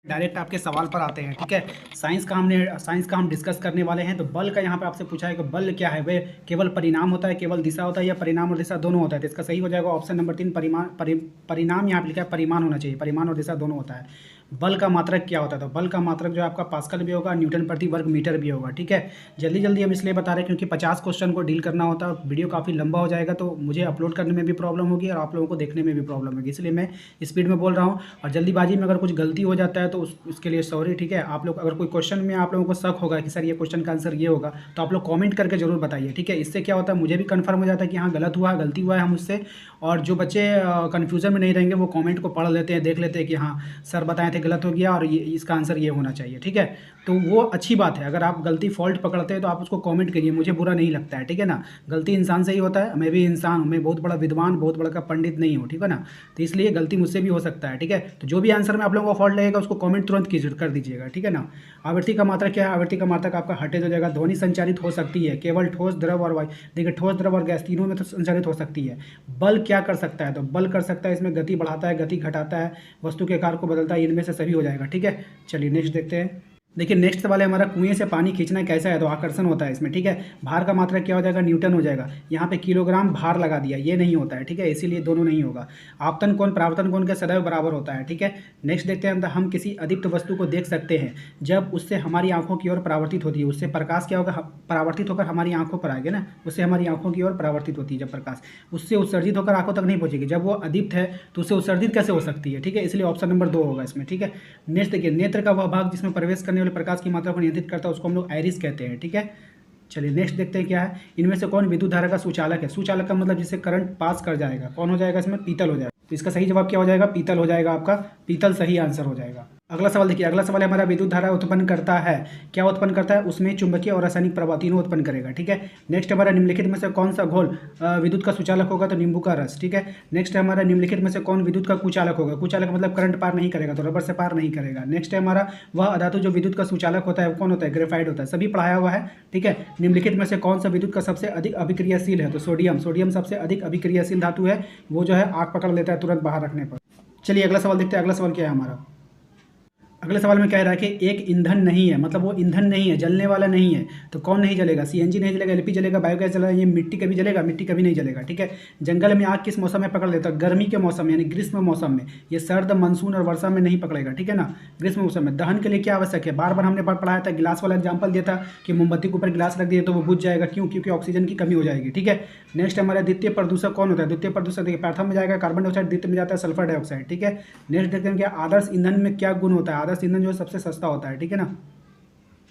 Direct आपके सवाल पर आते हैं। ठीक है, साइंस का हम डिस्कस करने वाले हैं। तो बल का यहाँ पे आपसे पूछा है कि बल क्या है, वे केवल परिणाम होता है, केवल दिशा होता है, या परिणाम और दिशा दोनों होता है। तो इसका सही हो जाएगा ऑप्शन नंबर 3, परिणाम यहाँ पे लिखा है, परिमाण होना चाहिए, परिमाण और दिशा दोनों होता है। बल का मात्रक क्या होता है, तो बल का मात्रक जो है आपका पास्कल भी होगा, न्यूटन प्रति वर्ग मीटर भी होगा। ठीक है, जल्दी जल्दी हम इसलिए बता रहे हैं क्योंकि 50 क्वेश्चन को डील करना होता है, वीडियो काफ़ी लंबा हो जाएगा, तो मुझे अपलोड करने में भी प्रॉब्लम होगी और आप लोगों को देखने में भी प्रॉब्लम होगी, इसलिए मैं स्पीड में बोल रहा हूँ। और जल्दीबाजी में अगर कुछ गलती हो जाता है तो उसके लिए सॉरी। ठीक है, आप लोग अगर कोई क्वेश्चन में आप लोगों को शक होगा कि सर ये क्वेश्चन का आंसर ये होगा, तो आप लोग कमेंट करके जरूर बताइए। ठीक है, इससे क्या होता है, मुझे भी कंफर्म हो जाता है कि हाँ गलत हुआ है, गलती हुआ है हम उससे। और जो बच्चे कन्फ्यूजन में नहीं रहेंगे वो कमेंट को पढ़ लेते हैं, देख लेते हैं कि हाँ सर बताए थे गलत हो गया और ये इसका आंसर ये होना चाहिए। ठीक है, तो वो अच्छी बात है। अगर आप गलती फॉल्ट पकड़ते हैं तो आप उसको कमेंट करिए, मुझे बुरा नहीं लगता है। ठीक है ना, गलती इंसान से ही होता है, मैं भी इंसान हूँ, मैं बहुत बड़ा विद्वान, बहुत बड़ा का पंडित नहीं हूँ। ठीक है ना, तो इसलिए गलती मुझसे भी हो सकता है। ठीक है, तो जो भी आंसर में आप लोगों को फॉल्ट लगेगा उसको कमेंट तुरंत कीजिए, कर दीजिएगा। ठीक है ना, आवृत्ति का मात्रक क्या है, आवृत्ति का मात्रक आपका हटेज हो जाएगा। ध्वनि संचारित हो सकती है केवल ठोस, द्रव और वायु। देखिए ठोस, द्रव और गैस तीनों में तो संचारित हो सकती है। बल क्या कर सकता है, तो बल कर सकता है इसमें गति बढ़ाता है, गति घटाता है, वस्तु के आकार को बदलता है, इनमें से सभी हो जाएगा। ठीक है, चलिए नेक्स्ट देखते हैं। देखिए नेक्स्ट वाले हमारा कुएं से पानी खींचना कैसा है, तो आकर्षण होता है इसमें। ठीक है, भार का मात्रक क्या हो जाएगा, न्यूटन हो जाएगा। यहाँ पे किलोग्राम भार लगा दिया, ये नहीं होता है। ठीक है, इसीलिए दोनों नहीं होगा। आपतन कोण परावर्तन कोण के सदैव बराबर होता है। ठीक है, नेक्स्ट देखते हैं, हम किसी अदीप्त वस्तु को देख सकते हैं जब उससे हमारी आंखों की ओर परावर्तित होती है। उससे प्रकाश क्या होगा, परावर्तित होकर हमारी आंखों पर आएगा ना, उससे हमारी आंखों की ओर परावर्तित होती है जब प्रकाश, उससे उत्सर्जित होकर आंखों तक नहीं पहुंचेगी। जब वो अदीप्त है तो उससे उत्सर्जित कैसे हो सकती है। ठीक है, इसलिए ऑप्शन नंबर 2 होगा इसमें। ठीक है, नेक्स्ट देखिए, नेत्र का वह भाग जिसमें प्रवेश करने वाले प्रकाश की मात्रा को नियंत्रित करता है उसको हम लोग आइरिस कहते हैं। ठीक है, चलिए नेक्स्ट देखते हैं क्या है। इनमें से कौन विद्युत धारा का सुचालक है, सुचालक का मतलब जिससे करंट पास कर जाएगा, कौन हो जाएगा इसमें, पीतल हो जाएगा। तो इसका सही जवाब क्या हो जाएगा, पीतल हो जाएगा आपका, पीतल सही आंसर हो जाएगा। अगला सवाल देखिए, अगला सवाल हमारा विद्युत धारा उत्पन्न करता है, क्या उत्पन्न करता है, उसमें चुंबकीय और रासायनिक प्रभाव तीनों उत्पन्न करेगा। ठीक है, नेक्स्ट हमारा निम्नलिखित में से कौन सा घोल विद्युत का सुचालक होगा, तो नींबू का रस। ठीक है, नेक्स्ट हमारा निम्नलिखित में से कौन विद्युत का कुचालक होगा, कुचालक मतलब करंट पार नहीं करेगा, तो रबर से पार नहीं करेगा। नेक्स्ट है हमारा वह अधातु जो विद्युत का सुचालक होता है कौन होता है, ग्रेफाइट होता है, सभी पढ़ाया हुआ है। ठीक है, निम्नलिखित में से कौन सा विद्युत का सबसे अधिक अभिक्रियाशील है, तो सोडियम, सोडियम सबसे अधिक अभिक्रियाशील धातु है, वो जो है आग पकड़ लेता है तुरंत बाहर रखने पर। चलिए अगला सवाल देखते हैं, अगला सवाल क्या है हमारा। अगले सवाल में कह रहा है कि एक ईंधन नहीं है, मतलब वो ईंधन नहीं है, जलने वाला नहीं है, तो कौन नहीं जलेगा, सीएनजी नहीं जलेगा, एलपी जलेगा, बायोगैस जलेगा, ये मिट्टी कभी जलेगा, मिट्टी कभी नहीं जलेगा। ठीक है, जंगल में आग किस मौसम में पकड़ लेता है, गर्मी के मौसम में यानी ग्रीष्म मौसम में, ये सर्द मानसून और वर्षा में नहीं पकड़ेगा। ठीक है ना, ग्रीष्म मौसम में। दहन के लिए क्या आवश्यक है, बार बार हमने पढ़ाया था, गिलास वाला एग्जाम्पल दिया था कि मोमबत्ती के ऊपर गिलास रख दिए तो वो बुझ जाएगा, क्यों, क्योंकि ऑक्सीजन की कमी हो जाएगी। ठीक है, नेक्स्ट हमारा द्वितीय प्रदूषक कौन होता है, द्वितीय प्रदूषक देखिए प्रथम में जाएगा कार्बन डाइऑक्साइड, द्वितीय में जाता है सल्फर डाइऑक्साइड। ठीक है, नेक्स्ट देखते हैं कि आदर्श ईंधन में क्या गुण होता है, आदर्श ईंधन जो है सबसे सस्ता होता है। ठीक है ना,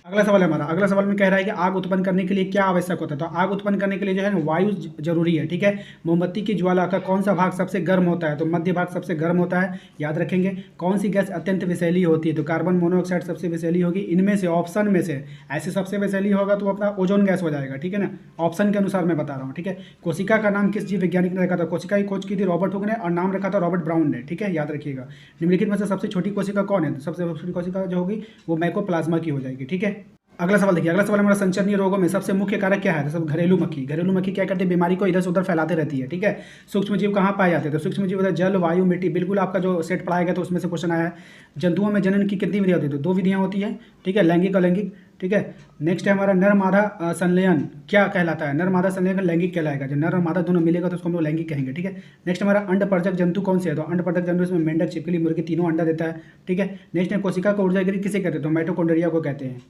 अगला सवाल है हमारा, अगला सवाल में कह रहा है कि आग उत्पन्न करने के लिए क्या आवश्यक होता है, तो आग उत्पन्न करने के लिए जो है ना वायु जरूरी है। ठीक है, मोमबत्ती की ज्वाला का कौन सा भाग सबसे गर्म होता है, तो मध्य भाग सबसे गर्म होता है, याद रखेंगे। कौन सी गैस अत्यंत विषैली होती है, तो कार्बन मोनोऑक्साइड सबसे विषैली होगी। इनमें से ऑप्शन में से ऐसे सबसे विषैली होगा तो अपना ओजोन गैस हो जाएगा। ठीक है ना, ऑप्शन के अनुसार मैं बता रहा हूँ। ठीक है, कोशिका का नाम किस जीव वैज्ञानिक ने रखा था, कोशिका की खोज की थी रॉबर्ट हुक ने और नाम रखा था रॉबर्ट ब्राउन ने। ठीक है, याद रखिएगा। निम्नलिखित में से सबसे छोटी कोशिका कौन है, तो सबसे छोटी कोशिका जो होगी वो माइकोप्लाज्मा की हो जाएगी। ठीक है, अगला सवाल देखिए, अगला सवाल हमारा संचरणीय रोगों में सबसे मुख्य कारक क्या है, तो सब घरेलू मक्खी। घरेलू मक्खी क्या करती है, बीमारी को इधर से उधर फैलाते रहती है। ठीक है, सूक्ष्म जीव कहाँ पाए जाते हैं, तो सूक्ष्म जीव जल, वायु, मिट्टी, बिल्कुल आपका जो सेट पढ़ाया गया तो उसमें से क्वेश्चन आया है। जंतुओं में जनन की कितनी विधियाँ होती है, तो 2 विधियाँ होती है। ठीक है, लैंगिक और लैंगिक। ठीक है, नेक्स्ट है हमारा नर मादा संलयन क्या कहलाता है, नर मादा संलयन लैंगिक कहलाएगा, जब नर और मादा दोनों मिलेगा तो उसको हम लोग लैंगिक कहेंगे। ठीक है, नेक्स्ट हमारा अंडपरजक जंतु कौन से है, तो अंडपरजक जंतु इसमें मेंढक, छिपकली, मुर्गी तीनों अंडा देता है। ठीक है, नेक्स्ट है कोशिका को ऊर्जा गृह किसे कहते हैं, तो माइटोकॉन्ड्रिया को कहते हैं।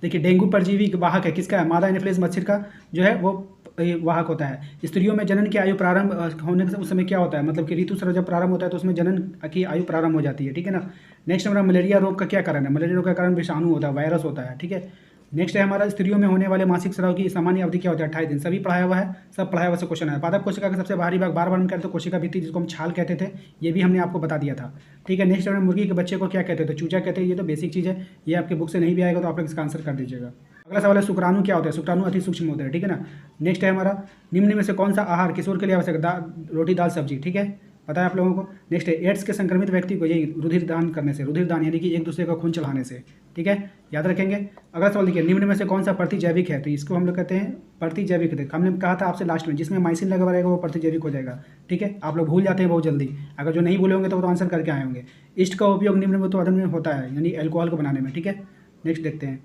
देखिए डेंगू परजीवी वाहक है, किसका है, मादा एनोफिलीज मच्छर का जो है वो वाहक होता है। स्त्रियों में जनन की आयु प्रारंभ होने के उस समय क्या होता है, मतलब कि ऋतुस्राव जब प्रारंभ होता है तो उसमें जनन की आयु प्रारंभ हो जाती है। ठीक है ना, नेक्स्ट हमारा मलेरिया रोग का क्या कारण है, मलेरिया रोग का कारण विषाणु होता है, वायरस होता है। ठीक है, नेक्स्ट है हमारा स्त्रियों में होने वाले मासिक स्राव की सामान्य अवधि क्या होता है, 28 दिन। सभी पढ़ाया हुआ है, सब पढ़ाया हुआ से क्वेश्चन है। पादप कोशिका का सबसे बाहरी भाग बार बार हम कहते हैं कोशिका भित्ति, जिसको हम छाल कहते थे, ये भी हमने आपको बता दिया था। ठीक है, नेक्स्ट हमारे मुर्गी के बच्चे को क्या कहते थे, तो चूजा कहते हैं, ये तो बेसिक चीज़ है, ये आपके बुक से नहीं भी आएगा तो आप लोग इसका आंसर कर दीजिएगा। अगला सवाल है शुक्राणु क्या होता है, शुक्राणु अति सूक्ष्म होता है। ठीक है ना, नेक्स्ट है हमारा निम्न में से कौन सा आहार किशोर के लिए आवश्यक, रोटी दाल सब्जी। ठीक है, पता है आप लोगों को। नेक्स्ट है एड्स के संक्रमित व्यक्ति को यही रुधिर दान करने से, रुधिर दान यानी कि एक दूसरे का खून चढ़ाने से, ठीक है, याद रखेंगे। अगला सवाल देखिए, निम्न में से कौन सा प्रतिजैविक है, तो इसको हम लोग कहते हैं प्रतिजैविक है। हमने कहा था आपसे लास्ट में, जिसमें माइसिन लगा हुआ रहेगा वो प्रतिजैविक हो जाएगा, ठीक है। आप लोग भूल जाते हैं बहुत जल्दी, अगर जो नहीं भूले होंगे तो वो तो आंसर करके आए होंगे। ईस्ट का उपयोग निम्न में उत्पादन में होता है, यानी एल्कोहल को बनाने में, ठीक है। नेक्स्ट देखते हैं,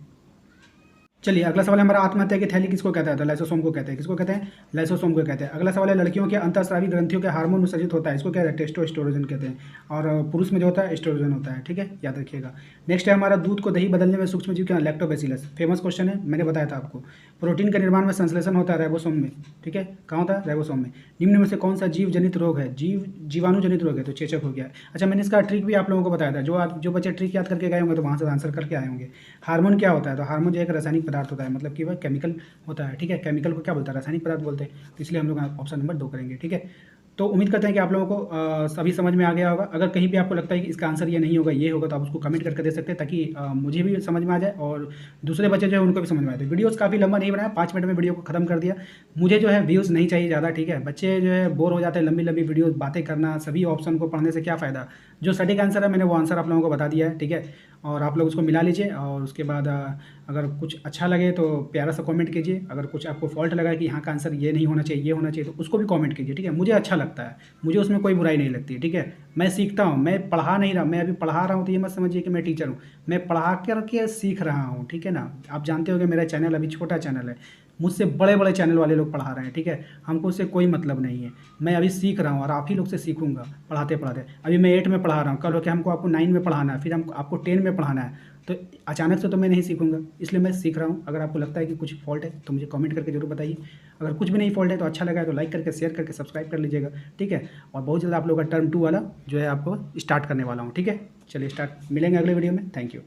चलिए अगला सवाल है हमारा, आत्महत्या की थैली किसको कहता है, तो लाइसोसोम को कहते हैं। किसको कहते हैं, लाइसोसोम को कहते हैं। अगला सवाल है, लड़कियों के अंतःस्रावी ग्रंथियों के हार्मोन विसर्जित होता है, इसको क्या है, टेस्टोस्टेरोन कहते हैं, और पुरुष में जो होता है एस्ट्रोजन होता है, ठीक है, याद रखिएगा। नेक्स्ट है हमारा, दूध को दही बदलने में सूक्ष्म जीव क्या है, लैक्टोबैसिलस। फेमस क्वेश्चन है, मैंने बताया था आपको। प्रोटीन के निर्माण में संश्लेषण होता है राइबोसोम में, ठीक है, कहाँ होता है, राइबोसोम में। निम्न में से कौन सा जीव जनित रोग है, जीवाणु जनित रोग है, तो चेचक हो गया। अच्छा, मैंने इसका ट्रिक भी आप लोगों को बताया था, जो बच्चे ट्रिक याद करके गए होंगे तो वहाँ से आंसर करके आए होंगे। हार्मोन क्या होता है, तो हार्मोन जो एक रासायनिक पदार्थ होता है, मतलब कि वह केमिकल होता है, ठीक है। केमिकल को क्या बोलता है, रासायनिक पदार्थ बोलते हैं, तो इसलिए हम लोग ऑप्शन नंबर 2 करेंगे, ठीक है। तो उम्मीद करते हैं कि आप लोगों को सभी समझ में आ गया होगा। अगर कहीं भी आपको लगता है कि इसका आंसर ये नहीं होगा, ये होगा, तो आप उसको कमेंट करके दे सकते हैं, ताकि मुझे भी समझ में आ जाए और दूसरे बच्चे जो है उनको भी समझ में आए। तो वीडियोस काफ़ी लंबा नहीं बनाया, 5 मिनट में वीडियो को खत्म कर दिया। मुझे जो है व्यूज़ नहीं चाहिए ज़्यादा, ठीक है। बच्चे जो है बोर हो जाते हैं लंबी लंबी वीडियो बातें करना, सभी ऑप्शन को पढ़ने से क्या फ़ायदा। जो सटीक आंसर है मैंने वो आंसर आप लोगों को बता दिया है, ठीक है। और आप लोग उसको मिला लीजिए, और उसके बाद अगर कुछ अच्छा लगे तो प्यारा सा कमेंट कीजिए। अगर कुछ आपको फॉल्ट लगा कि यहाँ का आंसर ये नहीं होना चाहिए, ये होना चाहिए, तो उसको भी कमेंट कीजिए, ठीक है। मुझे अच्छा लगता है, मुझे उसमें कोई बुराई नहीं लगती, ठीक है। मैं सीखता हूँ, मैं पढ़ा नहीं रहा, मैं अभी पढ़ा रहा हूँ, तो ये मत समझिए कि मैं टीचर हूँ। मैं पढ़ा करके सीख रहा हूँ, ठीक है ना। आप जानते हो कि मेरा चैनल अभी छोटा चैनल है, मुझसे बड़े बड़े चैनल वाले लोग पढ़ा रहे हैं, ठीक है। हमको उससे कोई मतलब नहीं है, मैं अभी सीख रहा हूँ और आप ही लोग से सीखूंगा पढ़ाते पढ़ाते। अभी मैं 8 में पढ़ा रहा हूँ, कल हो के हमको आपको 9 में पढ़ाना है, फिर हम आपको 10 में पढ़ाना है, तो अचानक से तो मैं नहीं सीखूंगा, इसलिए मैं सीख रहा हूँ। अगर आपको लगता है कि कुछ फॉल्ट है तो मुझे कमेंट करके जरूर बताइए। अगर कुछ भी नहीं फॉल्ट है तो अच्छा लगा है तो लाइक करके, शेयर करके, सब्सक्राइब कर लीजिएगा, ठीक है। और बहुत जल्द आप लोगों का टर्म 2 वाला जो है आपको स्टार्ट करने वाला हूँ, ठीक है। चलिए स्टार्ट, मिलेंगे अगले वीडियो में, थैंक यू।